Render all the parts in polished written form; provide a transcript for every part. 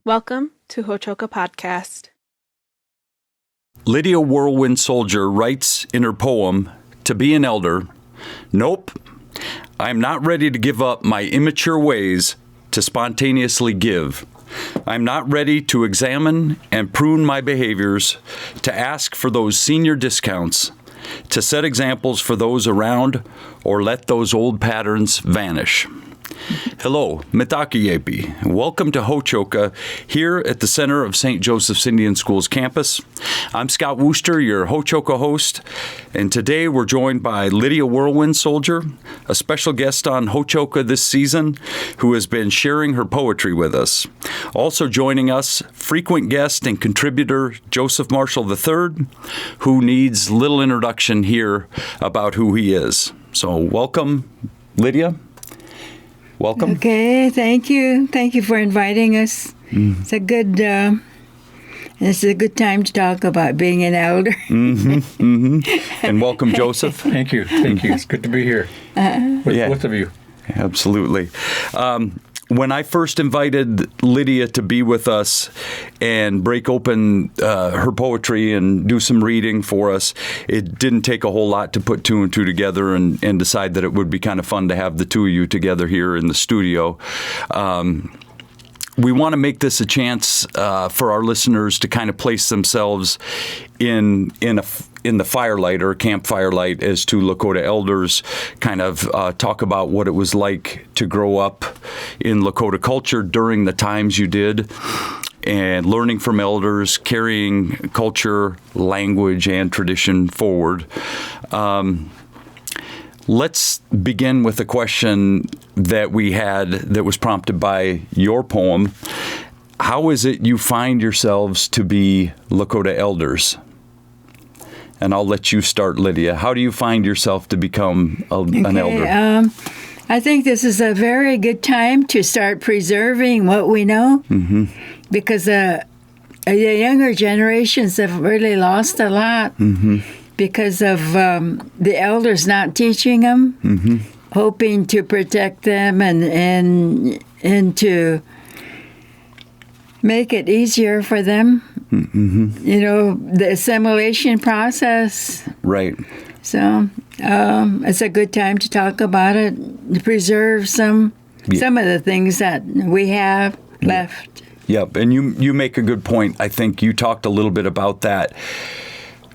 Welcome to Hochoka Podcast. Lydia Whirlwind Soldier writes in her poem, "To be an elder, nope, I'm not ready to give up my immature ways to spontaneously give. I'm not ready to examine and prune my behaviors, to ask for those senior discounts, to set examples for those around, or let those old patterns vanish." Hello, Mitakuyepi. Welcome to Hochoka, here at the center of St. Joseph's Indian School's campus. I'm Scott Wooster, your Hochoka host, and today we're joined by Lydia Whirlwind Soldier, a special guest on Hochoka this season, who has been sharing her poetry with us. Also joining us, frequent guest and contributor Joseph Marshall III, who needs little introduction here about who he is. So welcome, Lydia. Welcome. Okay, thank you. Thank you for inviting us. It's a good time to talk about being an elder. And welcome, Joseph. Thank you. It's good to be here with both of you. Absolutely. When I first invited Lydia to be with us and break open her poetry and do some reading for us, it didn't take a whole lot to put two and two together and decide that it would be kind of fun to have the two of you together here in the studio. We want to make this a chance for our listeners to kind of place themselves in the firelight or campfire light as two Lakota elders, kind of talk about what it was like to grow up in Lakota culture during the times you did, and learning from elders, carrying culture, language, and tradition forward. Let's begin with a question that we had that was prompted by your poem. How is it you find yourselves to be Lakota elders? And I'll let you start, Lydia. How do you find yourself to become an elder? I think this is a very good time to start preserving what we know, because the younger generations have really lost a lot because of the elders not teaching them, hoping to protect them and to make it easier for them. You know, the assimilation process. Right. So it's a good time to talk about it, to preserve some of the things that we have left. Yep, and you make a good point. I think you talked a little bit about that.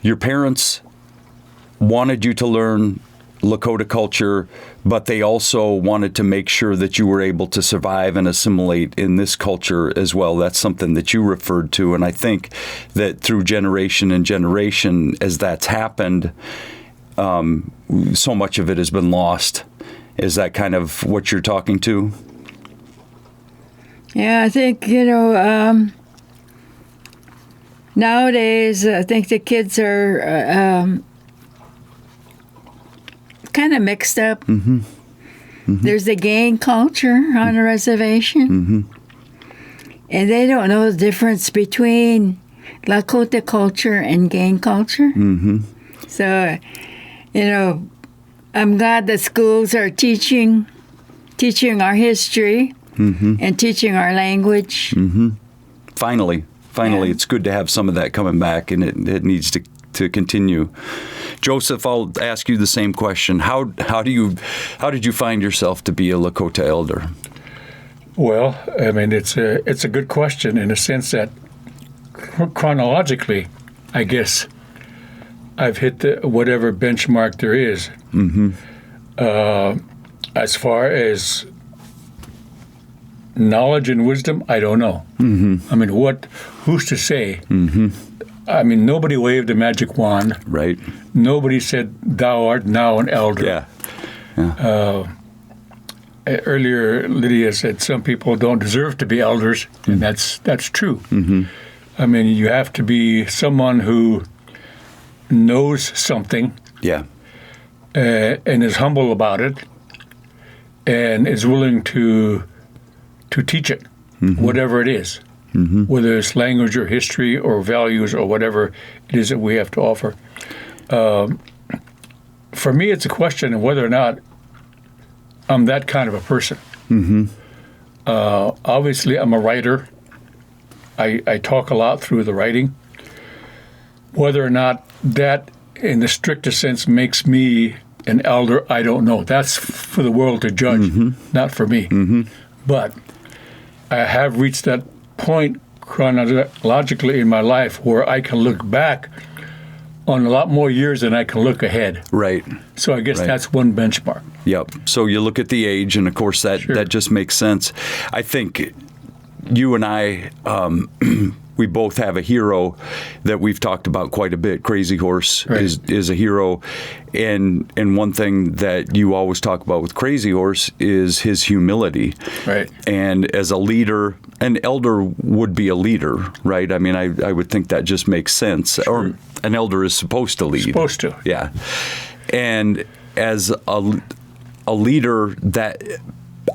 Your parents wanted you to learn Lakota culture, but they also wanted to make sure that you were able to survive and assimilate in this culture as well. That's something that you referred to, and I think that through generation and generation, as that's happened, so much of it has been lost. Is that kind of what you're talking to? Yeah, I think, nowadays, I think the kids are kind of mixed up. There's the gang culture on the reservation, and they don't know the difference between Lakota culture and gang culture. So, I'm glad the schools are teaching our history and teaching our language. Finally, it's good to have some of that coming back, and it needs to continue. Joseph, I'll ask you the same question. How did you find yourself to be a Lakota elder? Well, I mean, it's a good question in a sense that chronologically, I guess I've hit whatever benchmark there is. As far as knowledge and wisdom, I don't know. I mean, who's to say? I mean, nobody waved a magic wand. Right. Nobody said, "Thou art now an elder." Earlier, Lydia said some people don't deserve to be elders, and that's true. I mean, you have to be someone who knows something, and is humble about it, and is willing to teach it, whatever it is. Whether it's language or history or values or whatever it is that we have to offer. For me, it's a question of whether or not I'm that kind of a person. Obviously, I'm a writer. I talk a lot through the writing. Whether or not that, in the strictest sense, makes me an elder, I don't know. That's for the world to judge, not for me. But I have reached that point chronologically in my life where I can look back on a lot more years than I can look ahead. Right. So I guess Right. that's one benchmark. Yep. So you look at the age, and of course that just makes sense. I think you and I, we both have a hero that we've talked about quite a bit. Crazy Horse Right. is a hero, and one thing that you always talk about with Crazy Horse is his humility. Right. And as a leader, an elder would be a leader, right? I mean, I would think that just makes sense. Or an elder is supposed to lead. Supposed to. Yeah. And as a leader, that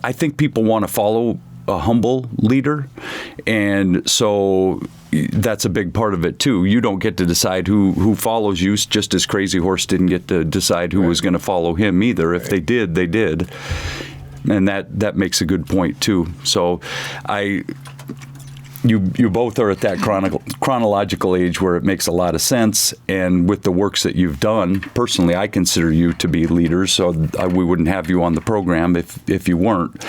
I think people want to follow a humble leader, and so that's a big part of it too. You don't get to decide who follows you, just as Crazy Horse didn't get to decide who was going to follow him either. If they did, they did, and that makes a good point too. So You both are at that chronological age where it makes a lot of sense, and with the works that you've done, personally, I consider you to be leaders, so we wouldn't have you on the program if you weren't.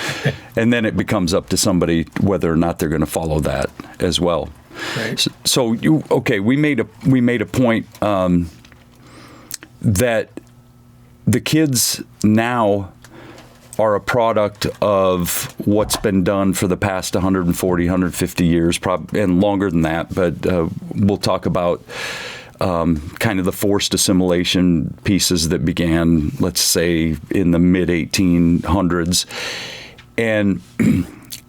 And then it becomes up to somebody whether or not they're going to follow that as well. Right. So we made a point that the kids now are a product of what's been done for the past 140, 150 years, and longer than that. But we'll talk about kind of the forced assimilation pieces that began, let's say, in the mid-1800s. And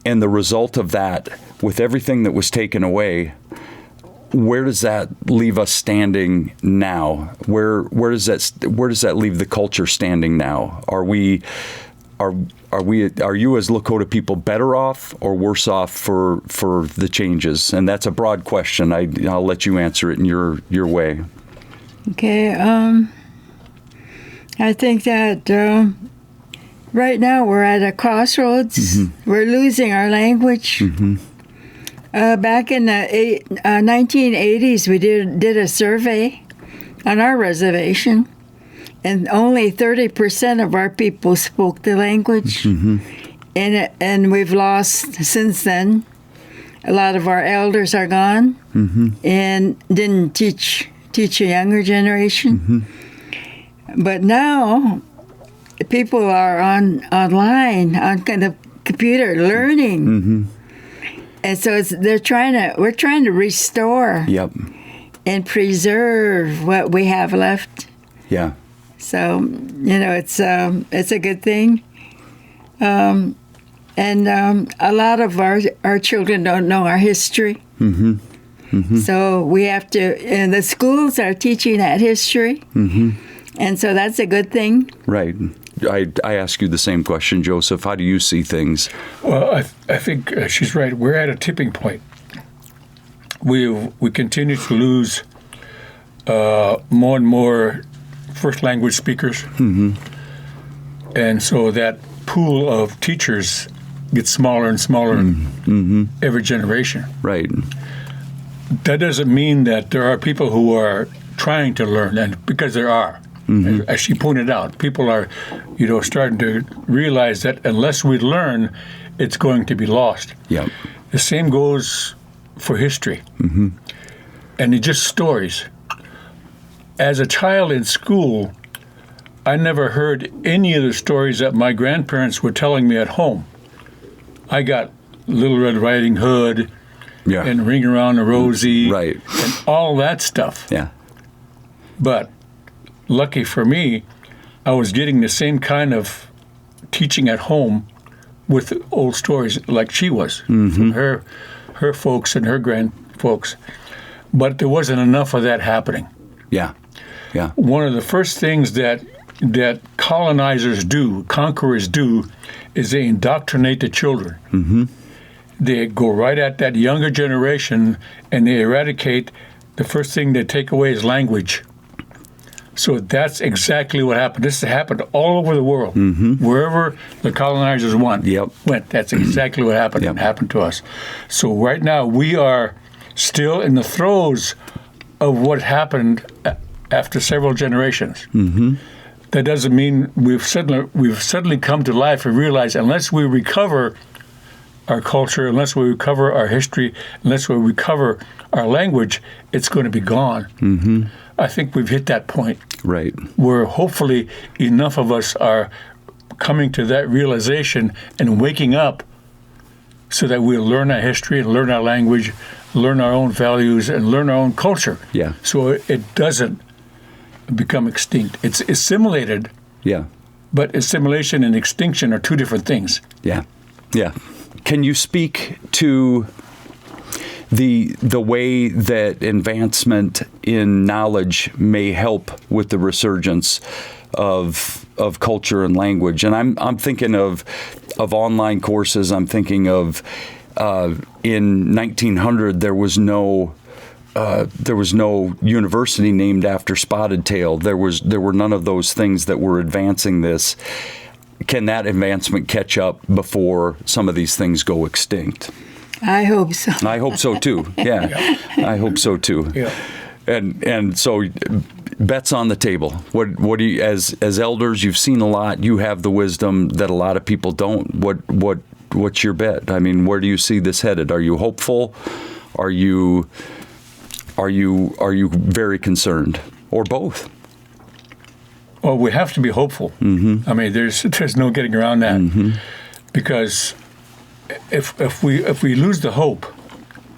the result of that, with everything that was taken away, where does that leave us standing now? Where does that leave the culture standing now? Are you as Lakota people better off or worse off for the changes? And that's a broad question. I'll let you answer it in your way. Okay. I think that right now we're at a crossroads. We're losing our language. Back in the 1980s, we did a survey on our reservation, and only 30% of our people spoke the language. And we've lost since then. A lot of our elders are gone and didn't teach a younger generation. But now people are online on the computer learning. And so we're trying to restore and preserve what we have left. Yeah. So, it's a good thing. And a lot of our children don't know our history. So we have to, and the schools are teaching that history. And so that's a good thing. Right. I ask you the same question, Joseph. How do you see things? Well, I think she's right. We're at a tipping point. We continue to lose more and more first language speakers. And so that pool of teachers gets smaller and smaller every generation. Right. That doesn't mean that there are people who are trying to learn, and because there are. As she pointed out, people are, starting to realize that unless we learn, it's going to be lost. Yeah. The same goes for history. And it's just stories. As a child in school, I never heard any of the stories that my grandparents were telling me at home. I got Little Red Riding Hood and Ring Around the Rosie and all that stuff. Yeah. But lucky for me, I was getting the same kind of teaching at home with old stories like she was from her folks and her grandfolks. But there wasn't enough of that happening. Yeah. Yeah. One of the first things that colonizers do, conquerors do, is they indoctrinate the children. They go right at that younger generation and they eradicate. The first thing they take away is language. So that's exactly what happened. This has happened all over the world. Wherever the colonizers went, that's exactly what happened. It happened to us. So right now we are still in the throes of what happened after several generations. That doesn't mean we've suddenly come to life and realize unless we recover our culture, unless we recover our history, unless we recover our language, it's going to be gone. I think we've hit that point. Right. Where hopefully enough of us are coming to that realization and waking up so that we'll learn our history and learn our language, learn our own values, and learn our own culture. Yeah. So it doesn't become extinct. It's assimilated. Yeah. But assimilation and extinction are two different things. Yeah. Yeah. Can you speak to the way that advancement in knowledge may help with the resurgence of culture and language? And I'm thinking of online courses. I'm thinking of in 1900 there was no university named after spotted tail. There were none of those things that were advancing this. Can that advancement catch up before some of these things go extinct? I hope so. I hope so too. Yeah. I hope so too. Yeah. And so bets on the table. What do you, as elders, you've seen a lot, you have the wisdom that a lot of people don't. What's your bet? I mean, where do you see this headed? Are you hopeful? Are you very concerned, or both? Well, we have to be hopeful. I mean, there's no getting around that, because if we lose the hope,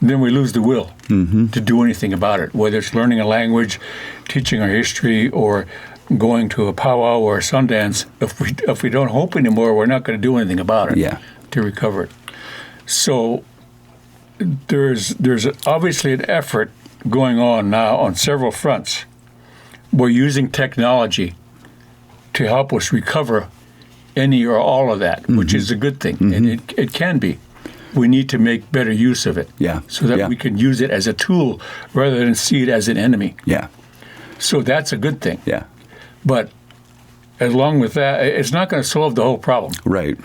then we lose the will to do anything about it. Whether it's learning a language, teaching our history, or going to a powwow or a Sundance, if we don't hope anymore, we're not going to do anything about it to recover it. So there's obviously an effort going on now on several fronts. We're using technology to help us recover any or all of that, which is a good thing, and it can be. We need to make better use of it, so that we can use it as a tool rather than see it as an enemy. Yeah. So that's a good thing. Yeah. But along with that, it's not going to solve the whole problem. Right.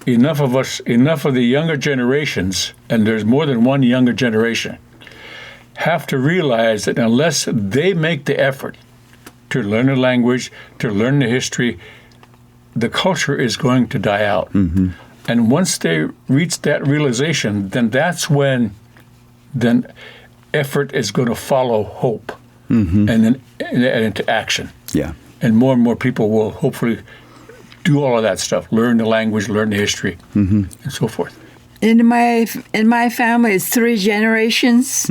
Enough of the younger generations, and there's more than one younger generation, have to realize that unless they make the effort to learn the language, to learn the history, the culture is going to die out. And once they reach that realization, then that's when effort is going to follow hope and then and into action. Yeah. And more people will hopefully do all of that stuff, learn the language, learn the history, and so forth. In my family, it's 3 generations,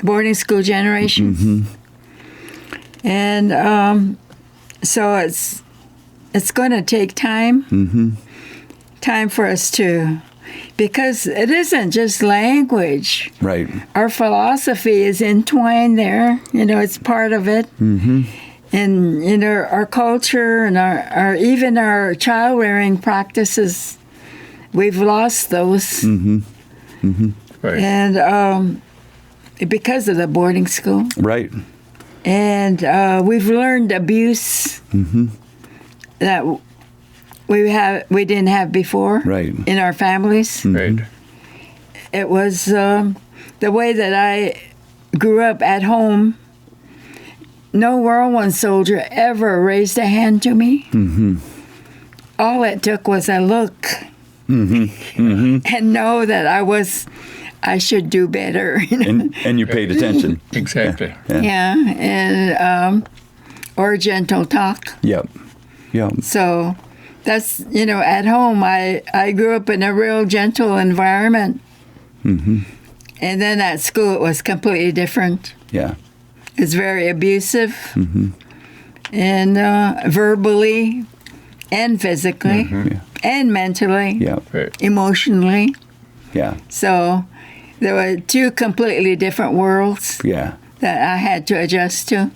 boarding school generations. And so it's going to take time, time for us to, because it isn't just language. Right. Our philosophy is entwined there. It's part of it. And our culture and our even our child rearing practices, we've lost those. Right. And because of the boarding school. Right. And we've learned abuse that we didn't have before in our families. Right. It was the way that I grew up at home. No World War soldier ever raised a hand to me. All it took was a look and know that I should do better. And you paid attention. Exactly. And or gentle talk. Yep. So that's, at home, I grew up in a real gentle environment. And then at school, it was completely different. Yeah. It's very abusive, and verbally, and physically, and mentally, emotionally. Yeah. So there were 2 completely different worlds Yeah. that I had to adjust to.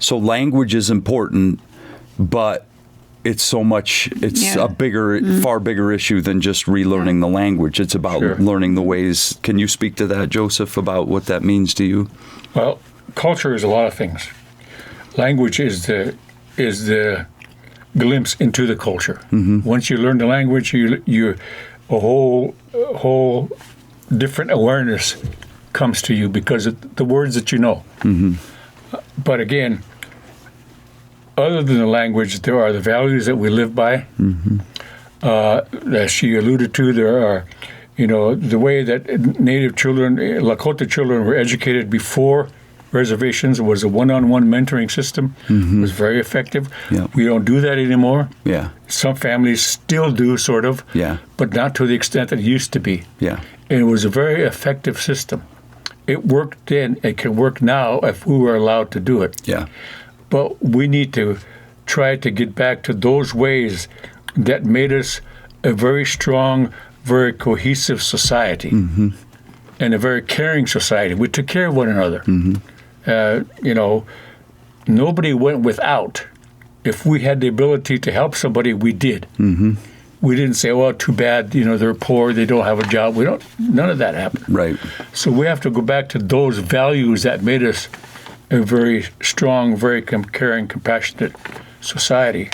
So language is important, but it's a bigger, far bigger issue than just relearning the language. It's about learning the ways. Can you speak to that, Joseph, about what that means to you? Well, culture is a lot of things. language is the glimpse into the culture. Once you learn the language, you a whole different awareness comes to you because of the words that you know. But again, other than the language, there are the values that we live by. As she alluded to, there are, the way that Native children, Lakota children, were educated before reservations was a one-on-one mentoring system. It was very effective. Yeah. We don't do that anymore. Yeah. Some families still do, sort of, Yeah. but not to the extent that it used to be. Yeah. And it was a very effective system. It worked then. It can work now if we were allowed to do it. Yeah. But we need to try to get back to those ways that made us a very strong, very cohesive society and a very caring society. We took care of one another. Nobody went without. If we had the ability to help somebody, we did. We didn't say, "Well, too bad. They're poor. They don't have a job." None of that happened. Right. So we have to go back to those values that made us a very strong, very caring, compassionate society,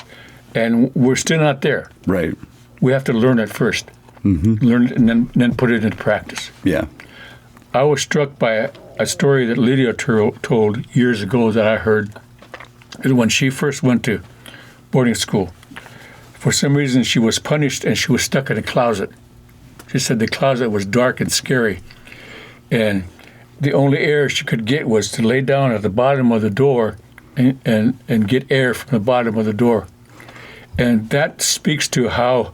and we're still not there. Right. We have to learn it first, learn it, and then put it into practice. Yeah. I was struck by a story that Lydia told years ago that I heard. That when she first went to boarding school, for some reason she was punished and she was stuck in a closet. She said the closet was dark and scary, and the only air she could get was to lay down at the bottom of the door and get air from the bottom of the door. And that speaks to how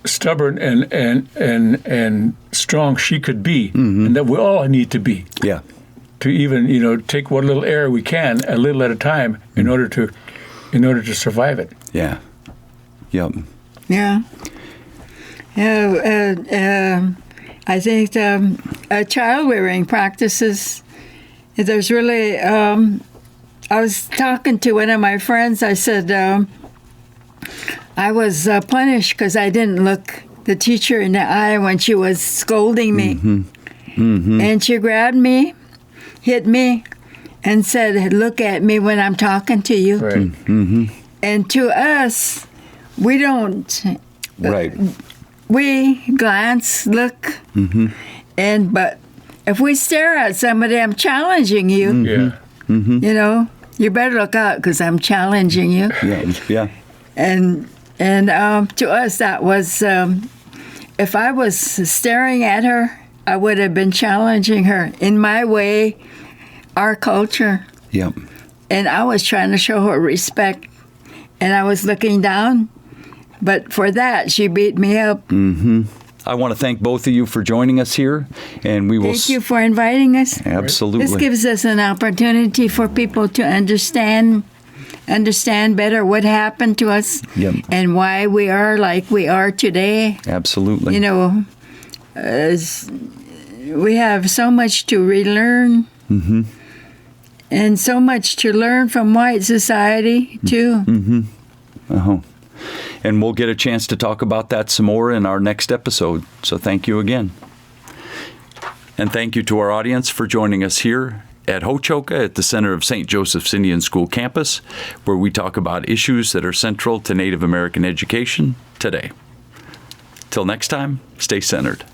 stubborn and strong she could be, and that we all need to be. Yeah. To even take what little air we can, a little at a time, in order to survive it. Yeah. Yep. Yeah. I think child rearing practices, there's really, I was talking to one of my friends. I said, I was punished because I didn't look the teacher in the eye when she was scolding me. And she grabbed me, hit me, and said, "Look at me when I'm talking to you." Right. And to us, we don't. Right. We glance, look, but if we stare at somebody, I'm challenging you. Yeah. You better look out because I'm challenging you. Yeah. Yeah. And to us, that was, if I was staring at her, I would have been challenging her in my way, our culture. Yep. And I was trying to show her respect, and I was looking down. But for that, she beat me up. I want to thank both of you for joining us here, and we will. Thank you for inviting us. Absolutely. This gives us an opportunity for people to understand better what happened to us and why we are like we are today. Absolutely. We have so much to relearn and so much to learn from white society, too. And we'll get a chance to talk about that some more in our next episode. So thank you again. And thank you to our audience for joining us here at Ho-Chokeh at the center of St. Joseph's Indian School campus, where we talk about issues that are central to Native American education today. Till next time, stay centered.